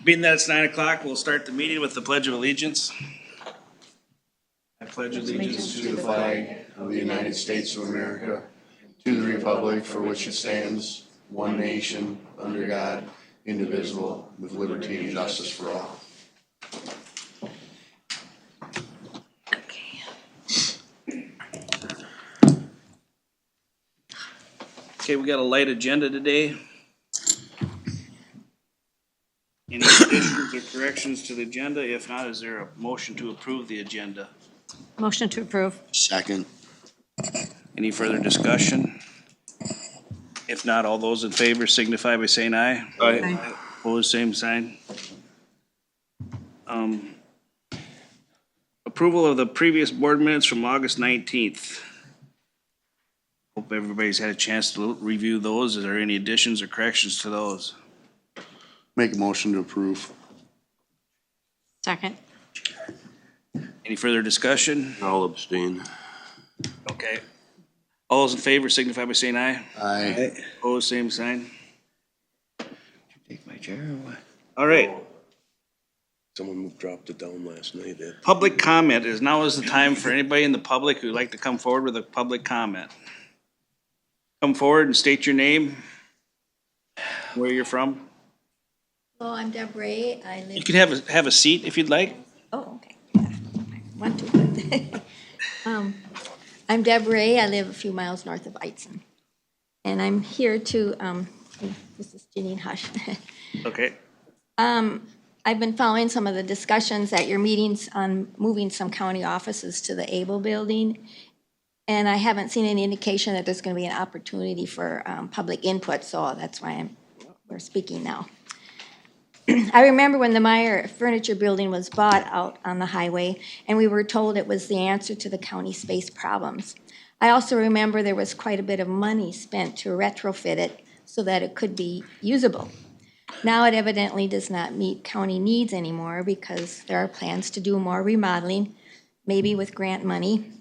Being that it's 9 o'clock, we'll start the meeting with the Pledge of Allegiance. I pledge allegiance To the flag of the United States of America, to the republic for which it stands, one nation, under God, indivisible, with liberty and justice for all. Okay, we got a light agenda today. Any additions or corrections to the agenda? If not, is there a motion to approve the agenda? Motion to approve. Second. Any further discussion? If not, all those in favor signify by saying aye. Aye. Opposed, same sign. Approval of the previous board minutes from August 19th. Hope everybody's had a chance to review those. Is there any additions or corrections to those? Make a motion to approve. Second. Any further discussion? I'll abstain. Okay. All those in favor signify by saying aye. Aye. Opposed, same sign. Take my chair or what? All right. Someone dropped it down last night. Public comment is now is the time for anybody in the public who'd like to come forward with a public comment. Come forward and state your name, where you're from. Hello, I'm Deb Ray. I You live. can have a seat if you'd like. Oh, okay. Yeah, I want to, but I'm Deb Ray. I live a few miles north of Eitzen, and I'm here to. This is Janine Hush. Okay. I've been following some of the discussions at your meetings on moving some county offices to the Able Building, and I haven't seen any indication that there's going to be an opportunity for public input. So that's why we're speaking now. I remember when the Meyer Furniture Building was bought out on the highway, and we were told it was the answer to the county space problems. I also remember there was quite a bit of money spent to retrofit it so that it could be usable. Now it evidently does not meet county needs anymore because there are plans to do more remodeling, maybe with grant money.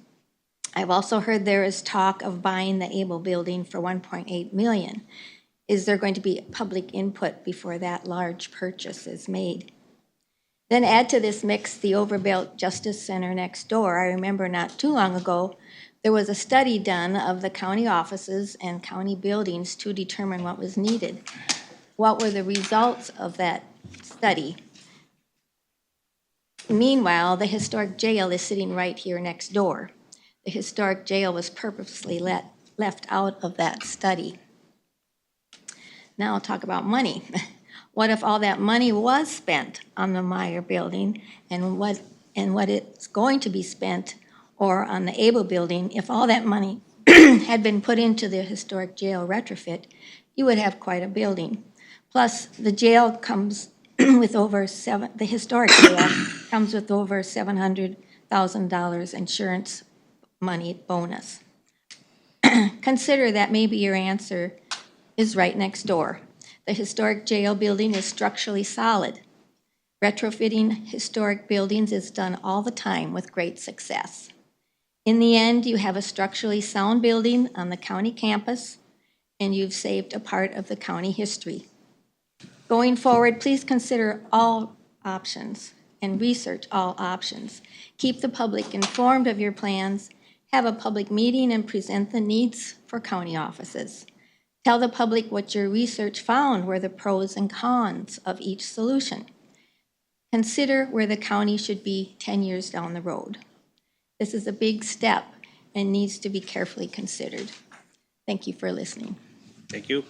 I've also heard there is talk of buying the Able Building for $1.8 million. Is there going to be public input before that large purchase is made? Then add to this mix the overbuilt Justice Center next door. I remember not too long ago, there was a study done of the county offices and county buildings to determine what was needed. What were the results of that study? Meanwhile, the historic jail is sitting right here next door. The historic jail was purposely left out of that study. Now I'll talk about money. What if all that money was spent on the Meyer Building and what it's going to be spent or on the Able Building? If all that money had been put into the historic jail retrofit, you would have quite a building. Plus, the jail comes with the historic jail comes with over $700,000 insurance money bonus. Consider that maybe your answer is right next door. The historic jail building is structurally solid. Retrofitting historic buildings is done all the time with great success. In the end, you have a structurally sound building on the county campus, and you've saved a part of the county history. Going forward, please consider all options and research all options. Keep the public informed of your plans, have a public meeting and present the needs for county offices. Tell the public what your research found were the pros and cons of each solution. Consider where the county should be 10 years down the road. This is a big step and needs to be carefully considered. Thank you for listening. Thank you.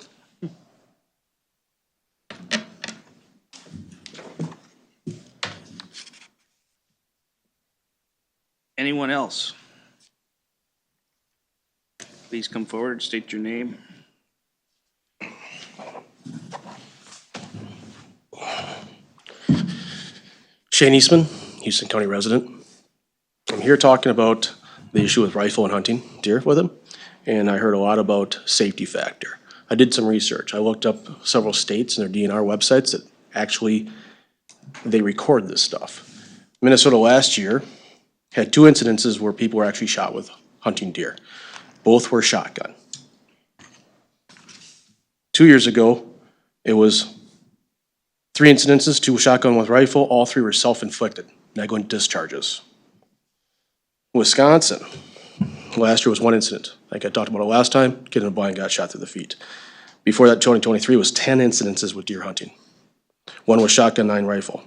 Anyone else? Please come forward, state your name. Shane Eastman, Houston County resident. I'm here talking about the issue with rifle and hunting deer with him, and I heard a lot about safety factor. I did some research. I looked up several states and their DNR websites that actually, they record this stuff. Minnesota last year had 2 incidences where people were actually shot with hunting deer. Both were shotgun. 2 years ago, it was 3 incidences, 2 shotgun, 1 rifle, all 3 were self-inflicted, negligent discharges. Wisconsin, last year was 1 incident. Like I talked about it last time, kid in a blind got shot through the feet. Before that, 2023 was 10 incidences with deer hunting. 1 was shotgun, 9 rifle.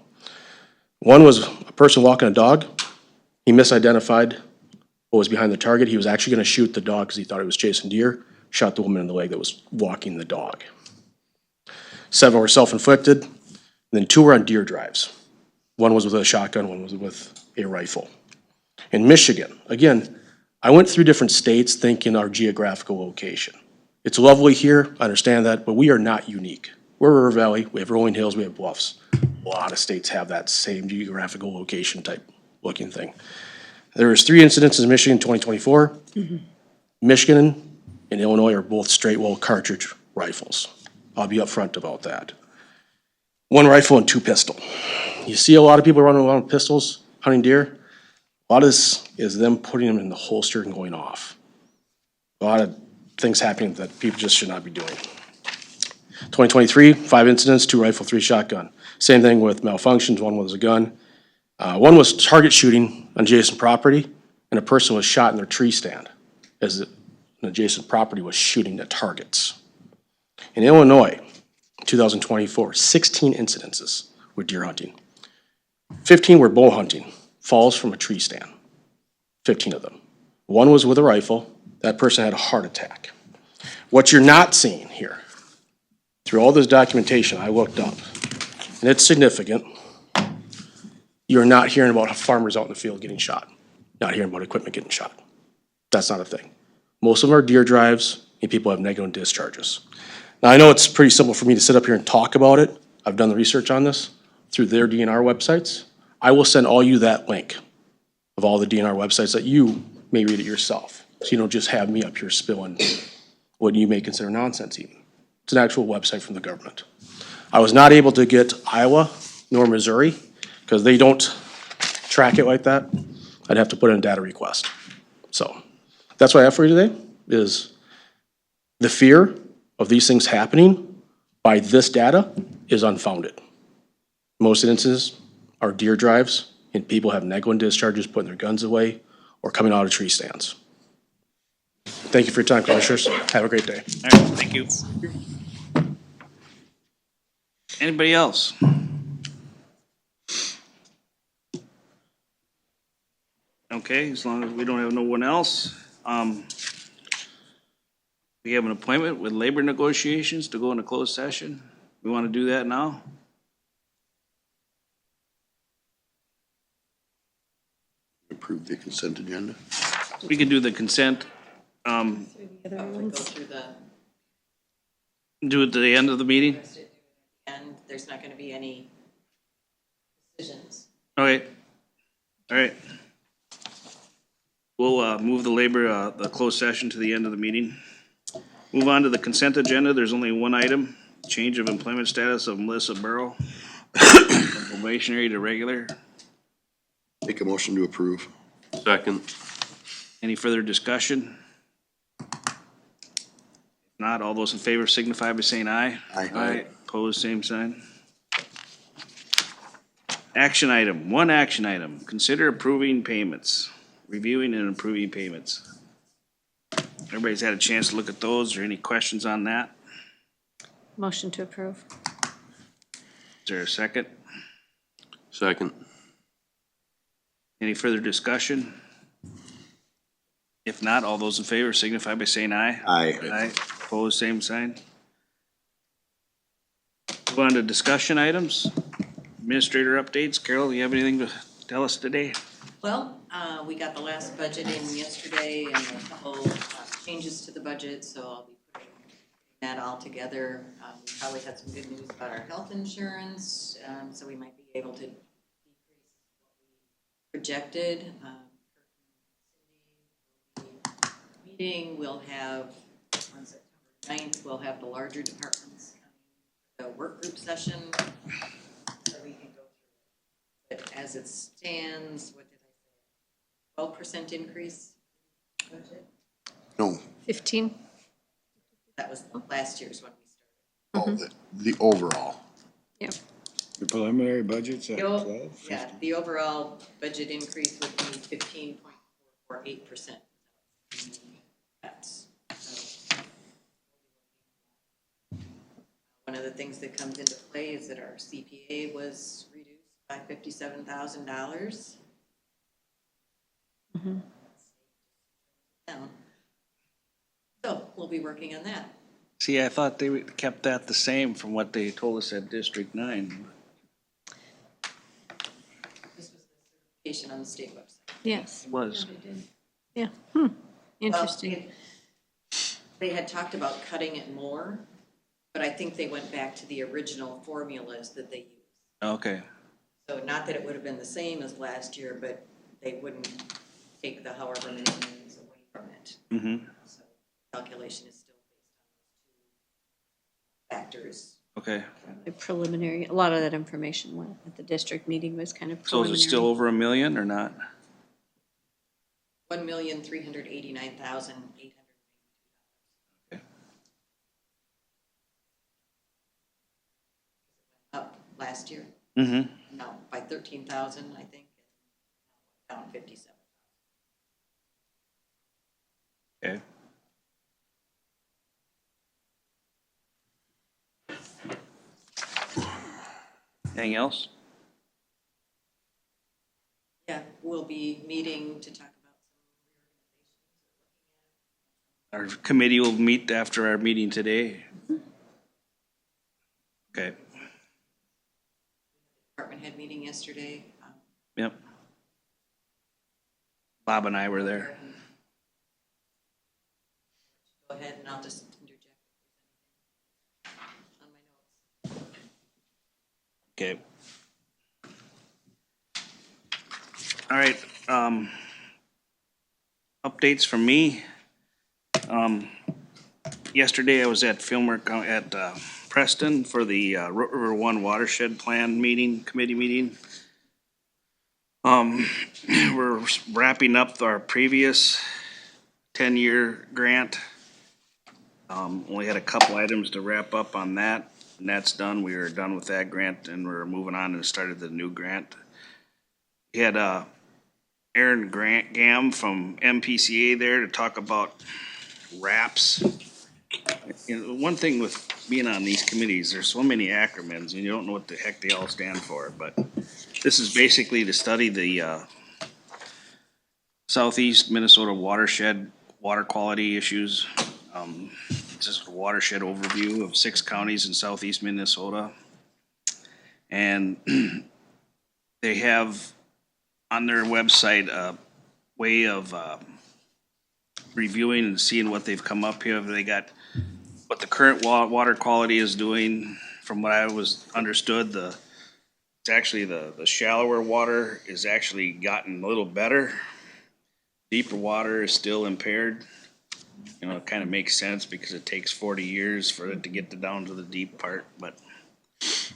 1 was a person walking a dog. He misidentified what was behind the target. He was actually gonna shoot the dog because he thought he was chasing deer, shot the woman in the leg that was walking the dog. 7 were self-inflicted, and then 2 were on deer drives. 1 was with a shotgun, 1 was with a rifle. In Michigan, again, I went through different states thinking our geographical location. It's lovely here, I understand that, but we are not unique. We're River Valley, we have rolling hills, we have bluffs. A lot of states have that same geographical location type looking thing. There was 3 incidents in Michigan in 2024. Michigan and Illinois are both straight well cartridge rifles. I'll be upfront about that. 1 rifle and 2 pistol. You see a lot of people running around with pistols, hunting deer. A lot of this is them putting them in the holster and going off. A lot of things happening that people just should not be doing. 2023, 5 incidents, 2 rifle, 3 shotgun. Same thing with malfunctions, 1 was a gun. 1 was target shooting on adjacent property, and a person was shot in their tree stand as an adjacent property was shooting at targets. In Illinois, 2024, 16 incidences with deer hunting. 15 were bow hunting, falls from a tree stand. 15 of them. 1 was with a rifle. That person had a heart attack. What you're not seeing here, through all this documentation I looked up, and it's significant, you're not hearing about farmers out in the field getting shot. Not hearing about equipment getting shot. That's not a thing. Most of them are deer drives, and people have negligent discharges. Now, I know it's pretty simple for me to sit up here and talk about it. I've done the research on this through their DNR websites. I will send all you that link of all the DNR websites that you may read it yourself. So you don't just have me up here spilling what you may consider nonsense even. It's an actual website from the government. I was not able to get Iowa nor Missouri because they don't track it like that. I'd have to put in a data request. So that's what I have for you today is the fear of these things happening by this data is unfounded. Most instances are deer drives and people have negligent discharges putting their guns away or coming out of tree stands. Thank you for your time, Commissioners. Have a great day. All right, thank you. Anybody else? Okay, as long as we don't have no one else. We have an appointment with labor negotiations to go into closed session. We want to do that now? Approve the consent agenda. We can do the consent, Go through the, do it to the end of the meeting? and there's not gonna be any decisions. Okay, all right. We'll move the closed session to the end of the meeting. Move on to the consent agenda. There's only 1 item, change of employment status of Melissa Burrow, from probationary to regular. Make a motion to approve. Second. Any further discussion? If not, all those in favor signify by saying aye. Aye. Opposed, same sign. Action item, 1 action item, consider approving payments, reviewing and approving payments. Everybody's had a chance to look at those. Are there any questions on that? Motion to approve. Is there a second? Second. Any further discussion? If not, all those in favor signify by saying aye. Aye. Aye, opposed, same sign. Move on to discussion items. Administrator updates. Carol, you have anything to tell us today? Well, we got the last budget in yesterday and a couple changes to the budget, so I'll be putting that all together. We probably had some good news about our health insurance, so we might be able to decrease what we projected. Meeting, we'll have, on September 9th, we'll have the larger departments coming, the work group session, so we can go through it. But as it stands, what did I say? 12% increase budget? No, 15? That was last year's when we started. the overall. Yep. The preliminary budget's at The o- 12? Yeah, the overall budget increase would be 15.448%. That's, one of the things that comes into play is that our CPA was reduced by $57,000. Down. So we'll be working on that. See, I thought they kept that the same from what they told us at District 9. This was the certification on the state website. Yes. It was. Yeah, interesting. Well, they had talked about cutting it more, but I think they went back to the original formulas that they used. Okay. So not that it would have been the same as last year, but they wouldn't take the however many millions away from it. Mm-hmm. So calculation is still based on those two factors. Okay. The preliminary, a lot of that information went at the district meeting was kind of So is preliminary. it still over $1 million or not? 1,389,800. Up last year, Mm-hmm. no, by 13,000, I think, and down 57. Okay. Anything else? Yeah, we'll be meeting to talk about some Our committee will meet after our meeting today. Okay, department head meeting yesterday. yep. Bob and I were there. Go ahead and I'll just interject on my notes. Okay. All right, updates from me. Yesterday I was at Fillmore, at Preston for the Root River One Watershed Plan meeting, committee meeting. We're wrapping up our previous 10-year grant. Only had a couple items to wrap up on that, and that's done. We are done with that grant, and we're moving on and started the new grant. We had Aaron Gam from MPCA there to talk about RAPS. You know, one thing with being on these committees, there's so many acronyms, and you don't know what the heck they all stand for, but this is basically to study the Southeast Minnesota watershed, water quality issues. Just a watershed overview of 6 counties in southeast Minnesota. And they have on their website a way of reviewing and seeing what they've come up here. They got what the current water quality is doing. From what I was understood, it's actually the shallower water is actually gotten a little better. Deeper water is still impaired. You know, it kind of makes sense because it takes 40 years for it to get down to the deep part. But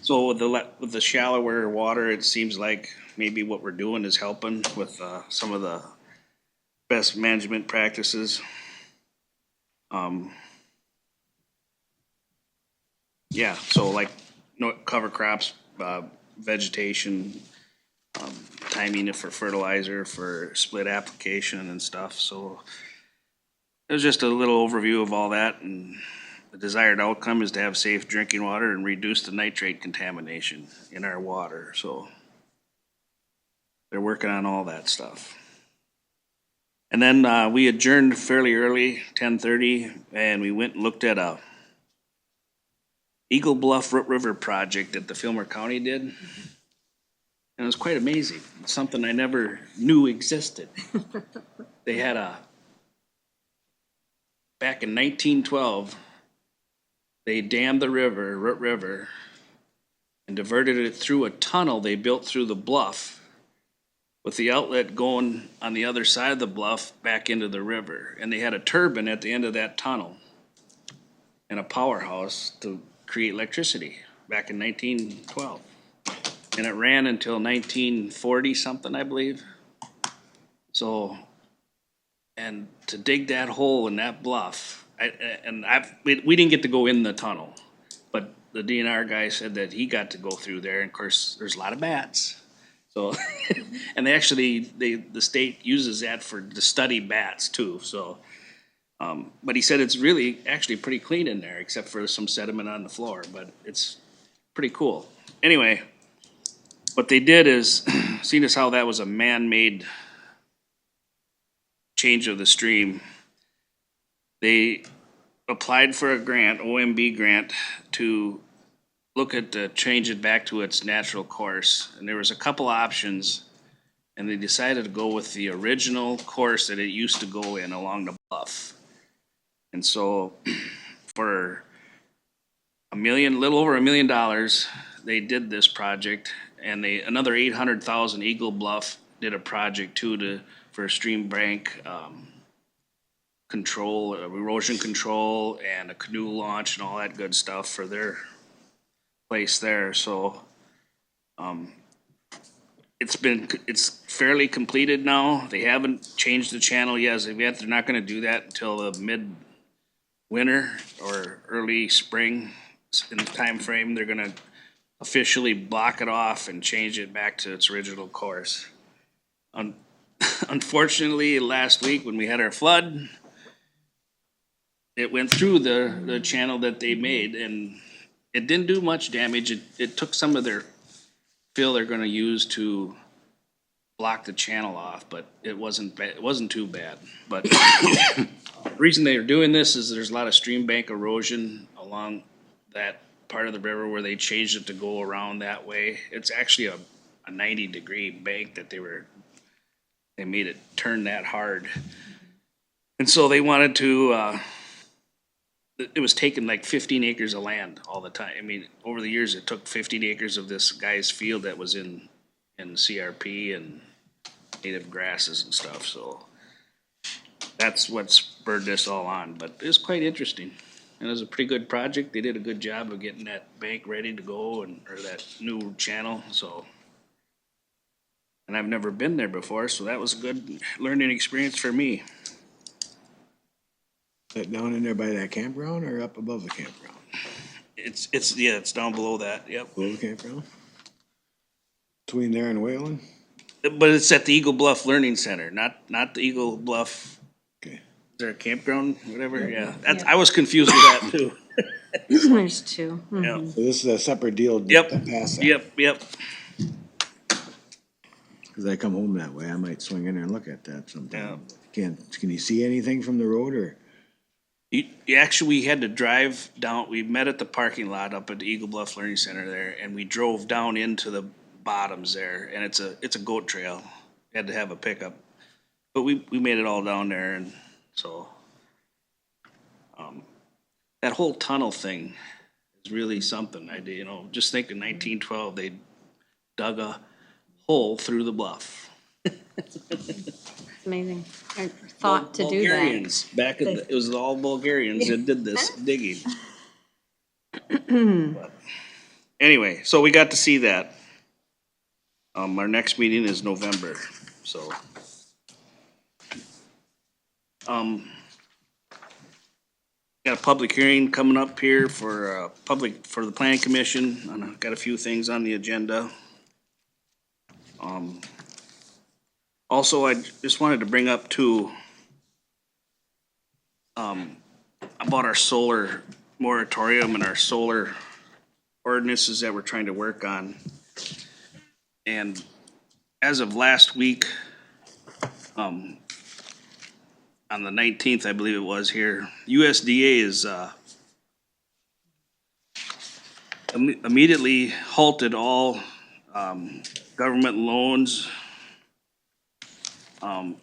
so with the shallower water, it seems like maybe what we're doing is helping with some of the best management practices. Yeah, so like cover crops, vegetation, timing it for fertilizer, for split application and stuff. So it was just a little overview of all that, and the desired outcome is to have safe drinking water and reduce the nitrate contamination in our water. So they're working on all that stuff. And then we adjourned fairly early, 10:30, and we went and looked at a Eagle Bluff Root River project that the Fillmore County did. And it was quite amazing. It's something I never knew existed. They had back in 1912, they dammed the river, Root River, and diverted it through a tunnel they built through the bluff, with the outlet going on the other side of the bluff back into the river. And they had a turbine at the end of that tunnel and a powerhouse to create electricity back in 1912. And it ran until 1940 something, I believe. So, and to dig that hole in that bluff, we didn't get to go in the tunnel, but the DNR guy said that he got to go through there, and of course, there's a lot of bats. So, and the state uses that to study bats too, so. But he said it's really actually pretty clean in there, except for some sediment on the floor, but it's pretty cool. Anyway, what they did is, seeing as how that was a man-made change of the stream, they applied for a grant, OMB grant, to look at, change it back to its natural course. And there was a couple options, and they decided to go with the original course that it used to go in along the bluff. And so for little over $1 million, they did this project, and another 800,000 Eagle Bluff did a project too for stream bank, control, erosion control, and a canoe launch and all that good stuff for their place there. So, it's fairly completed now. They haven't changed the channel yet. They're not gonna do that until the mid-winter or early spring in the time frame. They're gonna officially block it off and change it back to its original course. Unfortunately, last week when we had our flood, it went through the channel that they made, and it didn't do much damage. It took some of their fill they're gonna use to block the channel off, but it wasn't too bad. But the reason they're doing this is there's a lot of stream bank erosion along that part of the river where they changed it to go around that way. It's actually a 90-degree bank that they made it turn that hard. And so they wanted to, it was taking like 15 acres of land all the time. I mean, over the years, it took 15 acres of this guy's field that was in CRP and native grasses and stuff, so that's what spurred this all on, but it was quite interesting. And it was a pretty good project. They did a good job of getting that bank ready to go or that new channel, so. And I've never been there before, so that was a good learning experience for me. That down in there by that campground or up above the campground? It's down below that, yep. Below the campground? Between there and Whalen? But it's at the Eagle Bluff Learning Center, not the Eagle Bluff. Okay. Is there a campground, whatever? Yeah. I was confused with that too. There's two. Yeah. So this is a separate deal. Yep. Past that. Yep. Cause I come home that way, I might swing in there and look at that sometime. Yeah. Can you see anything from the road or? We had to drive down, we met at the parking lot up at the Eagle Bluff Learning Center there, and we drove down into the bottoms there, and it's a goat trail. Had to have a pickup. But we made it all down there, and so, that whole tunnel thing is really something. Just think in 1912, they dug a hole through the bluff. Amazing. I thought to do that. Bulgarians, it was all Bulgarians that did this digging. But anyway, so we got to see that. Our next meeting is November, so. Got a public hearing coming up here for the planning commission. I've got a few things on the agenda. Also, I just wanted to bring up too, about our solar moratorium and our solar ordinances that we're trying to work on. And as of last week, on the 19th, I believe it was here, USDA is, immediately halted all, government loans,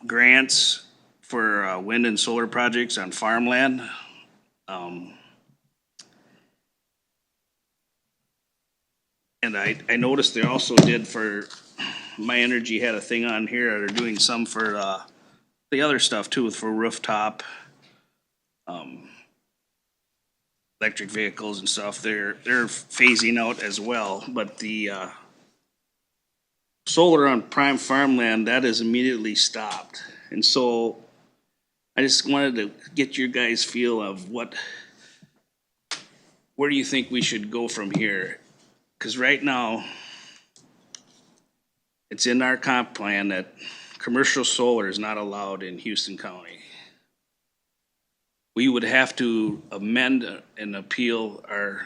grants for wind and solar projects on farmland. And I noticed they also did for, My Energy had a thing on here, they're doing some for the other stuff too, for rooftop, electric vehicles and stuff. They're phasing out as well, but the solar on prime farmland, that is immediately stopped. And so I just wanted to get your guys' feel of where where do you think we should go from here? Cause right now, it's in our comp plan that commercial solar is not allowed in Houston County. We would have to amend and appeal our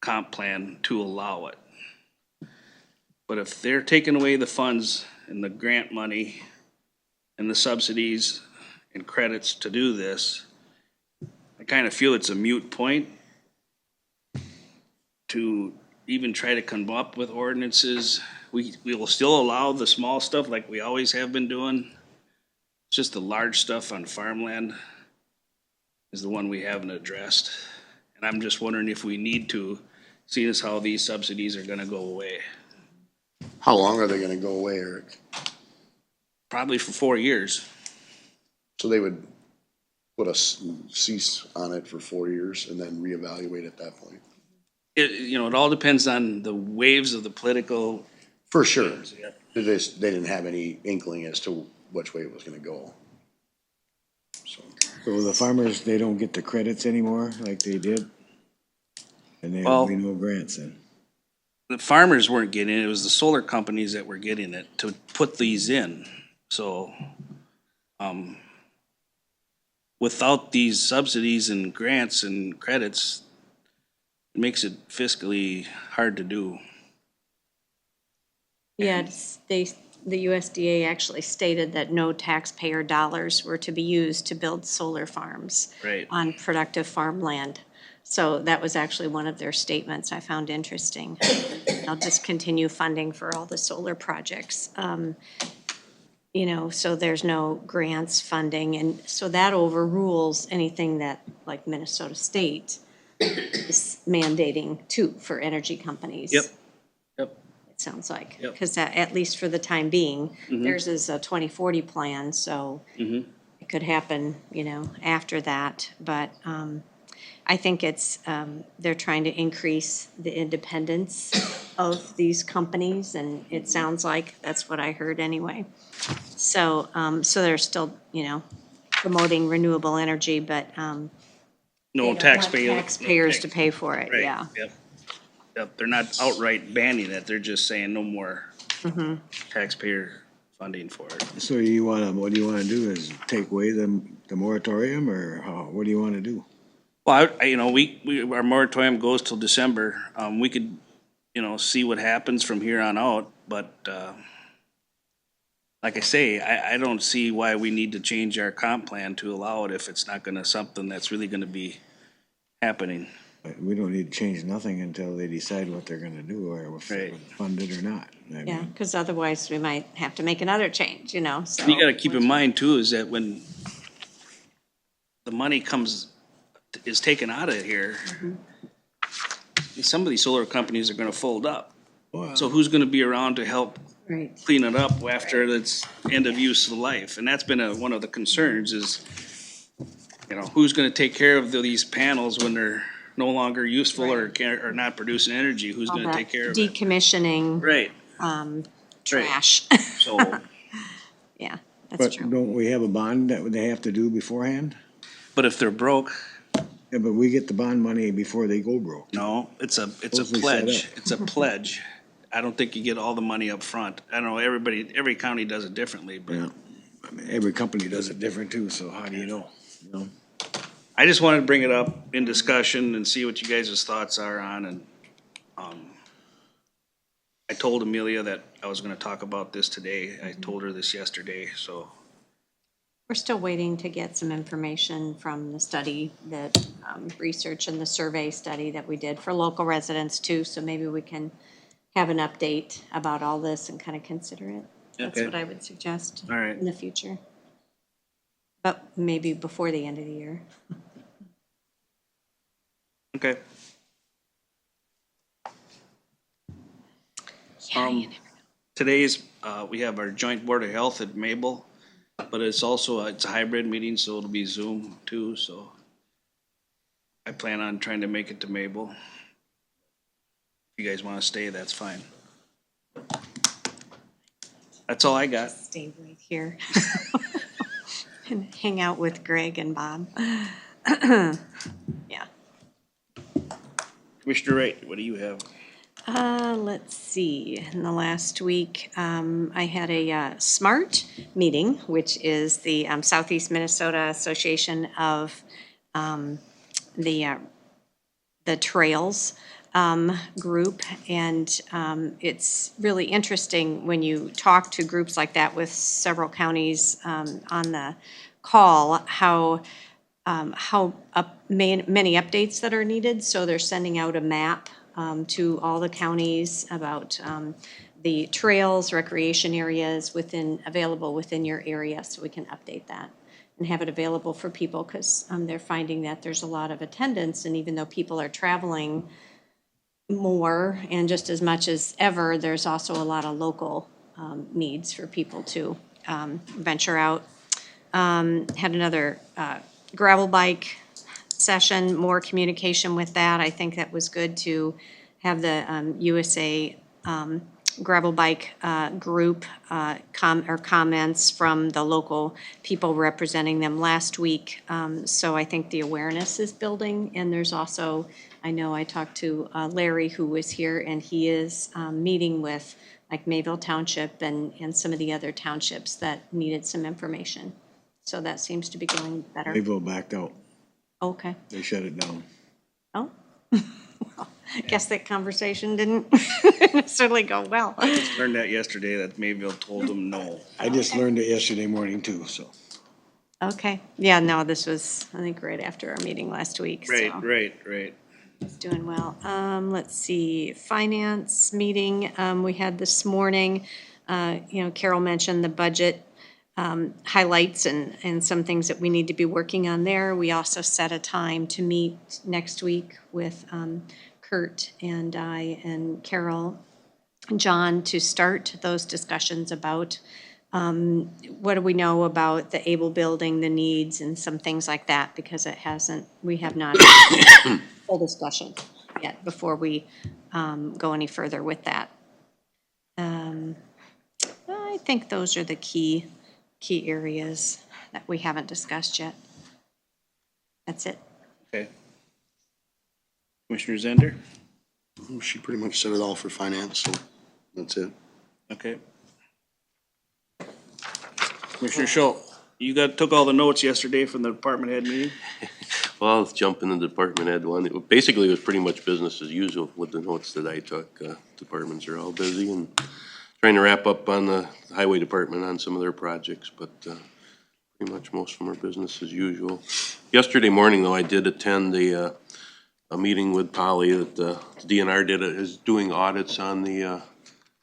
comp plan to allow it. But if they're taking away the funds and the grant money and the subsidies and credits to do this, I kind of feel it's a moot point to even try to come up with ordinances. We will still allow the small stuff like we always have been doing. It's just the large stuff on farmland is the one we haven't addressed. And I'm just wondering if we need to, seeing as how these subsidies are gonna go away. How long are they gonna go away, Eric? Probably for 4 years. So they would put a cease on it for 4 years and then reevaluate at that point? It all depends on the waves of the political. For sure. They didn't have any inkling as to which way it was gonna go. So the farmers, they don't get the credits anymore like they did? And there Well- will be no grants then? The farmers weren't getting it, it was the solar companies that were getting it to put these in. So, without these subsidies and grants and credits, it makes it fiscally hard to do. Yeah, the USDA actually stated that no taxpayer dollars were to be used to build solar farms Right. on productive farmland. So that was actually one of their statements I found interesting. They'll discontinue funding for all the solar projects. So there's no grants funding, and so that overrules anything that, like Minnesota State is mandating too for energy companies. Yep. Yep. It sounds like, Yep. because at least for the time being, theirs is a 2040 plan, so it could happen, after that. But I think it's, they're trying to increase the independence of these companies, and it sounds like that's what I heard anyway. So, they're still, promoting renewable energy, but they No don't want taxpayer. taxpayers to pay for it, Right, yeah. Yep, they're not outright banning it, they're just saying no more taxpayer funding for it. So what do you wanna do, is take away the moratorium, or how, what do you wanna do? Well, our moratorium goes till December. We could, see what happens from here on out, but, like I say, I don't see why we need to change our comp plan to allow it if it's not something that's really gonna be happening. We don't need to change nothing until they decide what they're gonna do, or if Right. it's funded or not. I Yeah, mean, because otherwise we might have to make another change, so. And you gotta keep in mind too, is that when the money is taken out of here, some of these solar companies are gonna fold up. well, So who's gonna be around to help Right. clean it up after its end of useful life? And that's been one of the concerns is, who's gonna take care of these panels when they're no longer useful or not producing energy? Who's All gonna that take care of it? decommissioning, Right, trash. so, Yeah, that's but true. don't we have a bond that they have to do beforehand? but if they're broke, Yeah, but we get the bond money before they go broke. no, it's a Supposedly set pledge. up. It's a pledge. I don't think you get all the money up front. I don't know, every county does it differently, but Yeah, I mean, every company does it different too, so how do you know? I just wanted to bring it up in discussion and see what you guys' thoughts are on, and, I told Amelia that I was gonna talk about this today. I told her this yesterday, so, We're still waiting to get some information from the study that, research and the survey study that we did for local residents too, so maybe we can have an update about all this and kind of consider it. That's Okay. what I would suggest all right. in the future. But maybe before the end of the year. Okay. Today's, we have our joint board of health at Mabel, but it's also, it's a hybrid meeting, so it'll be Zoom too, so. I plan on trying to make it to Mabel. If you guys wanna stay, that's fine. That's all I got. Stay right here. And hang out with Greg and Bob. Yeah. Commissioner Wright, what do you have? Let's see, in the last week, I had a SMART meeting, which is the Southeast Minnesota Association of the Trails group. And it's really interesting when you talk to groups like that with several counties on the call, how many updates that are needed. So they're sending out a map to all the counties about the trails, recreation areas available within your area, so we can update that and have it available for people, because they're finding that there's a lot of attendance, and even though people are traveling more and just as much as ever, there's also a lot of local needs for people to venture out. Had another gravel bike session, more communication with that. I think that was good to have the USA gravel bike group comments from the local people representing them last week. So I think the awareness is building, and there's also, I know I talked to Larry, who was here, and he is meeting with like Mayville Township and some of the other townships that needed some information. So that seems to be going better. Mayville backed out. Okay. They shut it down. Oh. Well, I guess that conversation didn't necessarily go well. Learned that yesterday, that Mayville told them no. I just learned it yesterday morning too, so. Okay. Yeah, no, this was, I think, right after our meeting last week, so. Right. It's doing well. Let's see, finance meeting, we had this morning. Carol mentioned the budget highlights and some things that we need to be working on there. We also set a time to meet next week with Kurt and I and Carol and John to start those discussions about what do we know about the Able building, the needs, and some things like that, because we have not full discussion yet before we go any further with that. I think those are the key areas that we haven't discussed yet. That's it. Okay. Commissioner Zender? She pretty much said it all for finance, so that's it. Okay. Commissioner Schultz, you took all the notes yesterday from the department head meeting? Well, let's jump into the department head one. Basically, it was pretty much business as usual with the notes that I took. Departments are all busy and trying to wrap up on the highway department on some of their projects, but pretty much most of them are business as usual. Yesterday morning, though, I did attend a meeting with Polly that the DNR is doing audits on the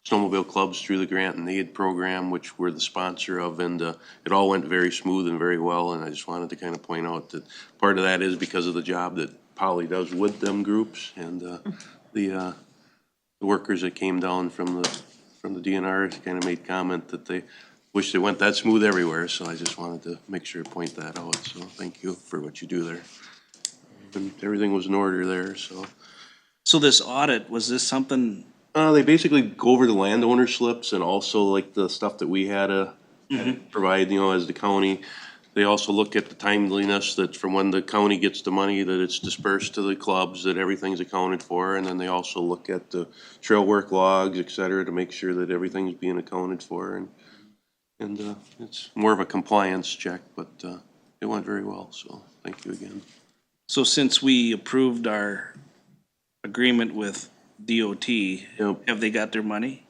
snowmobile clubs through the grant and aid program, which we're the sponsor of, and it all went very smooth and very well. And I just wanted to kind of point out that part of that is because of the job that Polly does with them groups, and the workers that came down from the DNR kind of made comment that they wish they went that smooth everywhere. So I just wanted to make sure to point that out. So thank you for what you do there. And everything was in order there, so. So this audit, was this something, They basically go over the landowner slips and also like the stuff that we had to provide, as the county. They also look at the timeliness that from when the county gets the money, that it's dispersed to the clubs, that everything's accounted for. And then they also look at the trail work logs, et cetera, to make sure that everything's being accounted for. And it's more of a compliance check, but it went very well, so thank you again. so since we approved our agreement with DOT, Yep. have they got their money?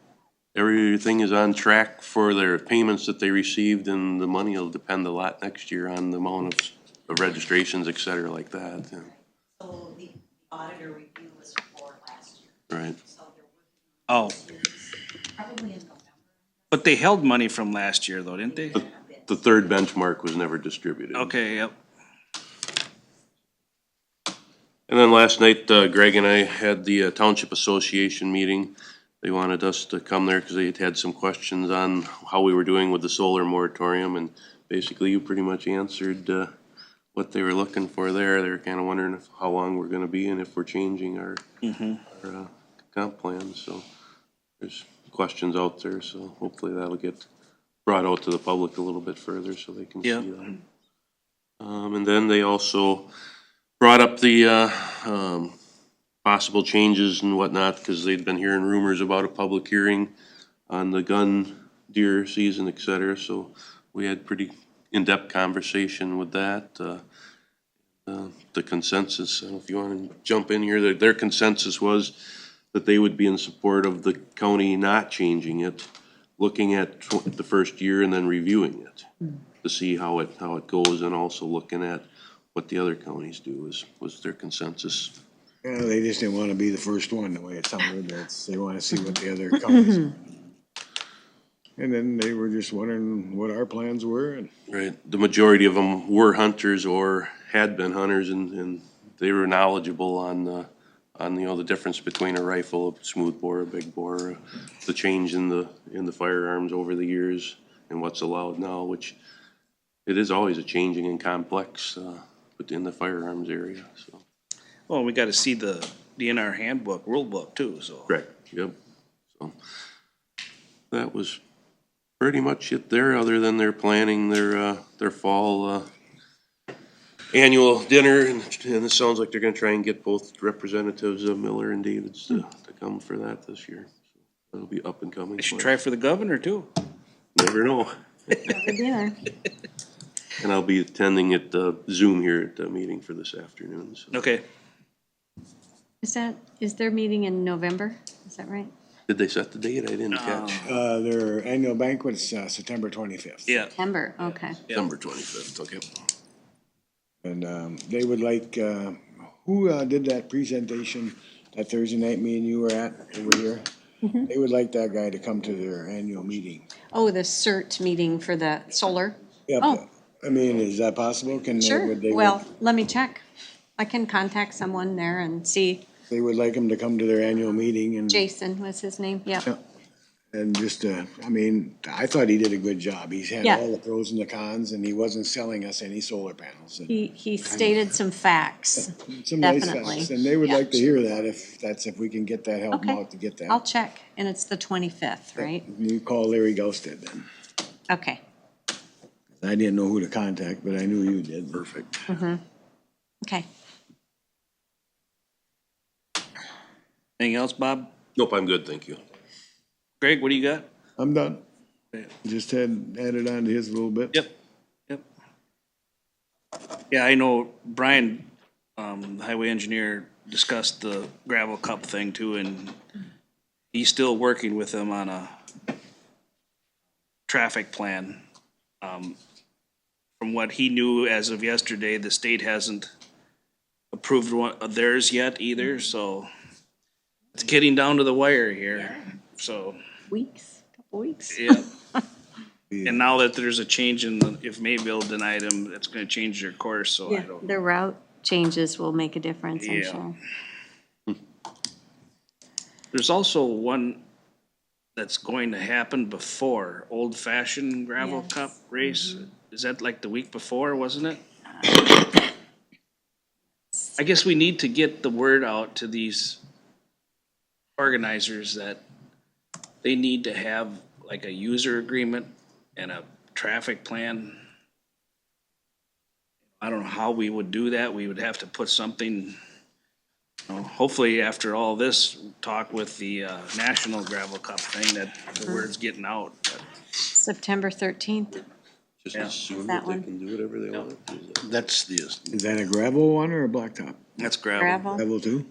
Everything is on track for their payments that they received, and the money will depend a lot next year on the amount of registrations, et cetera, like that. Yeah. So the auditor review was for last year, Right. so there Oh, would probably in November. but they held money from last year though, didn't they? The third benchmark was never distributed. Okay, yep. And then last night, Greg and I had the Township Association meeting. They wanted us to come there because they had some questions on how we were doing with the solar moratorium, and basically you pretty much answered what they were looking for there. They were kind of wondering how long we're gonna be and if we're changing our comp plan, so there's questions out there, so hopefully that'll get brought out to the public a little bit further so they can see Yeah. them. And then they also brought up the possible changes and whatnot, because they'd been hearing rumors about a public hearing on the gun deer season, et cetera, so we had pretty in-depth conversation with that. The consensus, I don't know if you want to jump in here, their consensus was that they would be in support of the county not changing it, looking at the first year and then reviewing it to see how it goes, and also looking at what the other counties do was their consensus. Yeah, they just didn't wanna be the first one, the way it sounded, they wanna see what the other counties. And then they were just wondering what our plans were, and Right, the majority of them were hunters or had been hunters, and they were knowledgeable on, the difference between a rifle, a smooth bore, a big bore, the change in the firearms over the years and what's allowed now, which it is always a changing and complex, within the firearms area, so. Well, we gotta see the DNR handbook, rule book too, so. Correct, yep, so. That was pretty much it there, other than they're planning their fall, annual dinner, and it sounds like they're gonna try and get both representatives of Miller and Davids to come for that this year. So that'll be up and coming. I should try for the governor too. Never know. dinner. And I'll be attending at Zoom here at the meeting for this afternoon, so. Okay, Is their meeting in November? Is that right? Did they set the date? I didn't catch. their annual banquet's, September 25th. yeah. September, okay. September 25th, okay. And, they would like, who, did that presentation that Thursday night me and you were at over here? They would like that guy to come to their annual meeting. Oh, the CERT meeting for the solar? Yep. Oh. I mean, is that possible? Can they, Sure, would they? well, let me check. I can contact someone there and see. They would like him to come to their annual meeting and. Jason was his name, yeah. Yeah. And just, I mean, I thought he did a good job. He's had Yeah. all the pros and the cons, and he wasn't selling us any solar panels. And He stated some facts. some nice definitely. facts, and they would Yeah. like to hear that if we can get that, help them Okay. out to get that. I'll check, and it's the 25th, right? You call Larry Ghosted then. Okay, I didn't know who to contact, but I knew you did. Perfect. okay. Anything else, Bob? Nope, I'm good, thank you. Greg, what do you got? I'm done. Just had added on to his a little bit. Yep, yep. Yeah, I know Brian, the highway engineer, discussed the gravel cup thing too, and he's still working with them on a traffic plan. From what he knew as of yesterday, the state hasn't approved one of theirs yet either, so it's getting down to the wire here, so. Couple weeks. Yeah. And now that there's a change in the, if Mayville denied him, it's gonna change their course, so I Yeah, don't. the route changes will make a difference, I'm Yeah. sure. There's also one that's going to happen before, Old Fashioned Gravel Yes. Cup race. Is that like the week before, wasn't it? I guess we need to get the word out to these organizers that they need to have like a user agreement and a traffic plan. I don't know how we would do that. We would have to put something, hopefully after all this talk with the National Gravel Cup thing, that the word's getting out. But September 13th. Just Yeah. assume That that they one. can do whatever they want. That's the, Is that a gravel one or a blacktop? that's gravel. Gravel. Gravel too?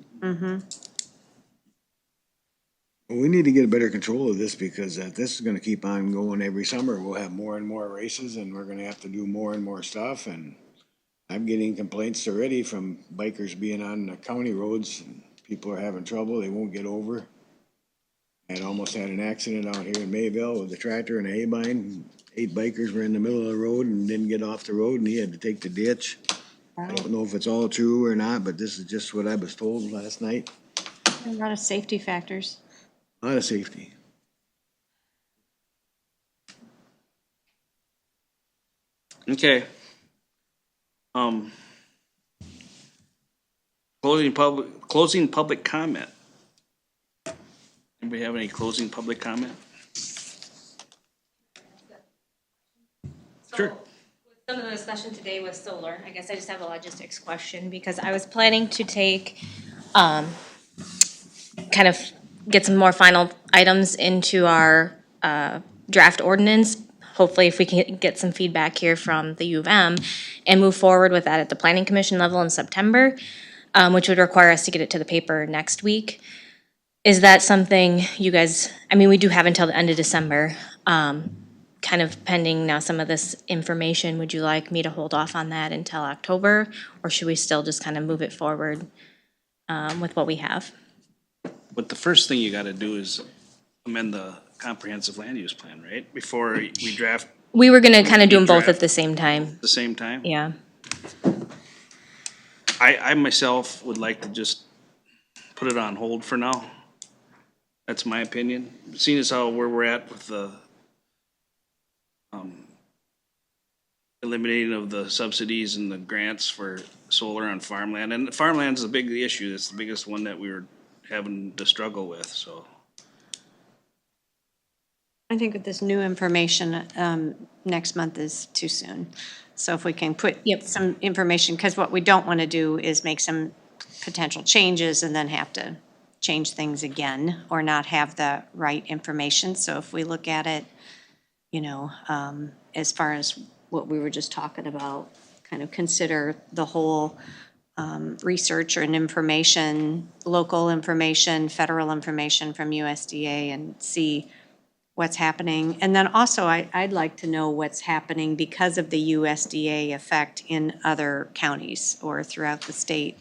We need to get a better control of this because this is gonna keep on going every summer. We'll have more and more races and we're gonna have to do more and more stuff and I'm getting complaints already from bikers being on the county roads. And people are having trouble, they won't get over. I almost had an accident out here in Mayville with a tractor and a hay bind. 8 bikers were in the middle of the road and didn't get off the road and he had to take the ditch. I don't know if it's all true or not, but this is just what I was told last night. A lot of safety factors. A lot of safety. Okay. Closing public comment. Anybody have any closing public comment? Sure. Some of the discussion today was solar. I guess I just have a logistics question because I was planning to take kind of get some more final items into our draft ordinance. Hopefully, if we can get some feedback here from the U of M and move forward with that at the planning commission level in September, which would require us to get it to the paper next week. Is that something you guys, I mean, we do have until the end of December, kind of pending now some of this information. Would you like me to hold off on that until October? Or should we still just kind of move it forward with what we have? But the first thing you gotta do is amend the comprehensive land use plan, right? Before we draft We were gonna kind of do them both Draft. at the same time, at the same time. yeah. I myself would like to just put it on hold for now. That's my opinion. Seeing as how where we're at with the eliminating of the subsidies and the grants for solar on farmland, and farmland's the big issue. That's the biggest one that we were having to struggle with, so. I think with this new information, next month is too soon. So if we can put some information, because what we don't want to do is make some potential changes and then have to change things again or not have the right information. So if we look at it, you know, as far as what we were just talking about, kind of consider the whole research and information, local information, federal information from USDA, and see what's happening. And then also, I'd like to know what's happening because of the USDA effect in other counties or throughout the state,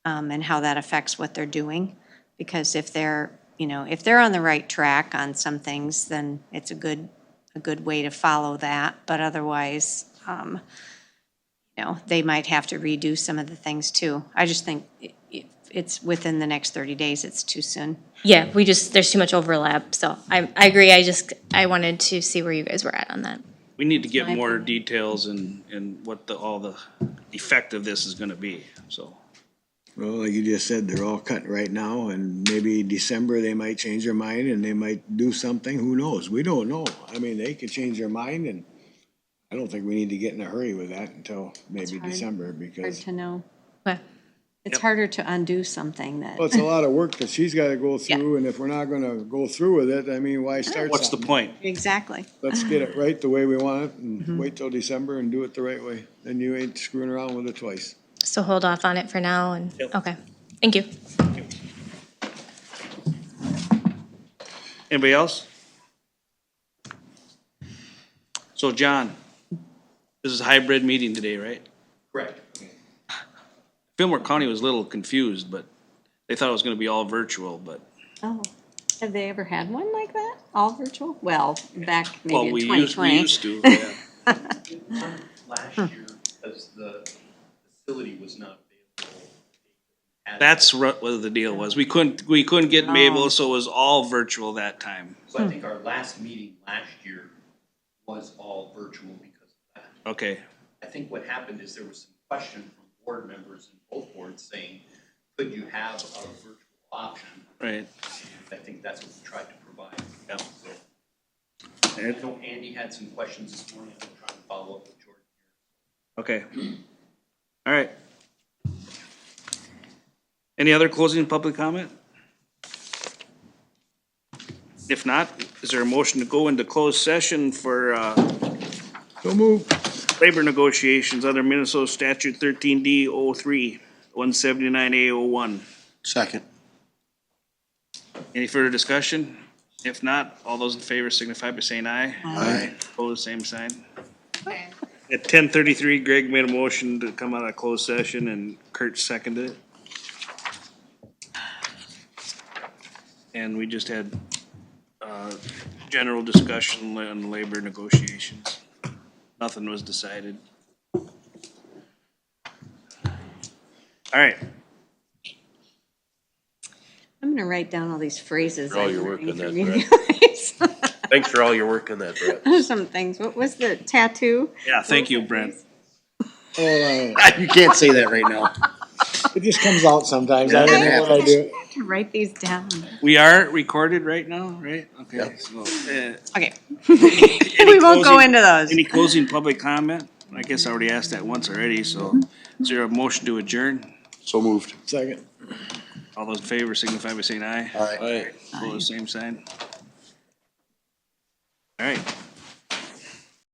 and how that affects what they're doing. Because if they're, you know, if they're on the right track on some things, then it's a good way to follow that. But otherwise, you know, they might have to redo some of the things too. I just think if it's within the next 30 days, it's too soon. Yeah, there's too much overlap, so I agree, I wanted to see where you guys were at on that. We need to get My more opinion. details and what all the effect of this is gonna be, so. Well, like you just said, they're all cut right now, and maybe December they might change their mind and they might do something, who knows? We don't know. I mean, they could change their mind, and I don't think we need to get in a hurry with that until maybe hard. December, Hard because, to know. Okay. It's harder to undo something that. well, it's a lot of work that she's gotta go through, and if we're not gonna go through with it, I mean, why start What's the something? point? Exactly. Let's get it right the way we want it, and wait till December and do it the right way. Then you ain't screwing around with it twice. So hold off on it for now and, Yep. okay, thank you. Anybody else? So John, this is a hybrid meeting today, right? Correct. Fillmore County was a little confused, but they thought it was gonna be all virtual, but, Oh, have they ever had one like that? All virtual? Well, back well, maybe in we 2020. used to, yeah. Last year, because the facility was not available. That's what the deal was. We couldn't get Mabel, so it was all virtual that time. So I think our last meeting last year was all virtual because of that. Okay, I think what happened is there was some question from board members in both boards saying, could you have a virtual option? right. I think that's what we tried to provide. Yep. So I know Andy had some questions this morning. I'm trying to follow up with Jordan here. Okay. All right. Any other closing public comment? If not, is there a motion to go into closed session for, So move. labor negotiations under Minnesota statute 13D03, 179A01? Second. Any further discussion? If not, all those in favor signify by saying aye. Aye. Opposed, same sign. At 10:33, Greg made a motion to come out of closed session and Kurt seconded it. And we just had, general discussion on labor negotiations. Nothing was decided. All right, I'm gonna write down all these phrases. For all I'm your work learning on from that, you guys. Thanks for all your work on that, Brett. Some things. What was the tattoo? yeah, thank you, Brent. You can't say that right now. It just comes out sometimes. I don't know what I do. I have to write these down. We are recorded right now, right? Okay, Yep. so, Okay. any We won't go closing- into those. Any closing public comment? I guess I already asked that once already, so is there a motion to adjourn? So moved. Second. All those in favor signify by saying aye. Aye. Opposed, same sign. All right,